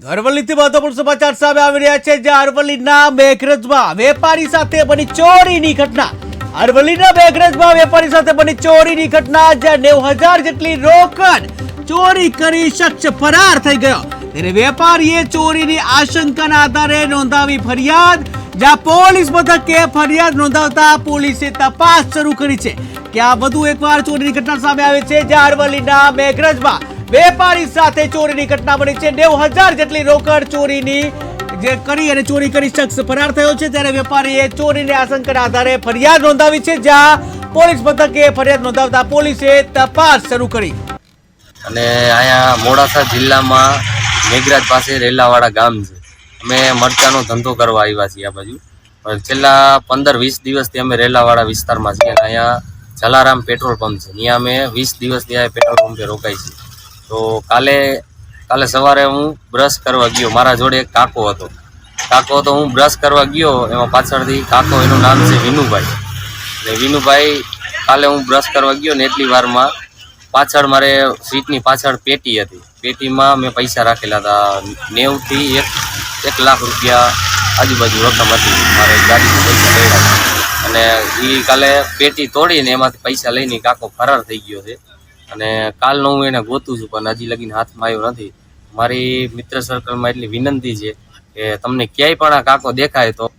અરવલ્લીથી મહત્વપૂર્ણ સમાચાર સામે આવી રહ્યા છે, જ્યાં અરવલ્લીના મેઘરજમાં વેપારી સાથે બની ચોરીની ઘટના. અરવલ્લીના મેઘરજમાં વેપારી સાથે બની ચોરીની ઘટના, જ્યાં 90,000 જેટલી રોકડ ચોરી કરી શખ્સ ફરાર થઈ ગયો. ત્યારે વેપારીએ ચોરીની આશંકાના આધારે નોંધાવી ફરિયાદ, જ્યાં પોલીસ મથકે ફરિયાદ નોંધાવતા પોલીસે તપાસ શરૂ કરી છે. કે આ વધુ એકવાર ચોરીની ઘટના સામે આવે છે, જ્યાં અરવલ્લીના મેઘરજમાં વેપારી સાથે ચોરીની ઘટના બની છે. 90,000 જેટલી રોકડ ચોરીની જે કરી અને ચોરી કરી શખ્સ ફરાર થયો છે. ત્યારે વેપારીએ ચોરીની આશંકાના આધારે ફરિયાદ નોંધાવી છે, જ્યાં પોલીસ મથકે ફરિયાદ નોંધાવતા પોલીસે તપાસ શરૂ કરી. અને અહીંયા મોડાસા જિલ્લામાં મેઘરાજ પાસે રેલાવાડા ગામ છે. અમે મરચાનો ધંધો કરવા આવ્યા છીએ આ બાજુ. પણ છેલ્લા 15-20 દિવસથી અમે રેલાવાડા વિસ્તારમાં છીએ. અને અહીંયા જલારામ પેટ્રોલ પંપ છે, ત્યાં અમે 20 દિવસથી આ પેટ્રોલ પંપે રોકાઈ છીએ. તો કાલે સવારે હું બ્રશ કરવા ગયો, મારા જોડે એક કાકો હતો. હું બ્રશ કરવા ગયો, એમાં પાછળથી કાકો, એનું નામ છે વિનુભાઈ. અને વિનુભાઈ, કાલે હું બ્રશ કરવા ગયો ને એટલી વારમાં પાછળ મારે સીટની પાછળ પેટી હતી. પેટીમાં મેં પૈસા રાખેલા હતા, 90,000 થી 1 લાખ રૂપિયા આજુબાજુ રકમ હતી. મારે ગાડીમાં પૈસા પડ્યા અને એ કાલે પેટી તોડીને એમાંથી પૈસા લઈને કાકો ફરાર થઈ ગયો છે. અને કાલનો હું એને ગોતું છું, પણ હજી લગીને હાથમાં આવ્યો નથી. મારી મિત્ર સર્કલમાં એટલી વિનંતી છે કે તમને ક્યાંય પણ આ કાકો દેખાય તો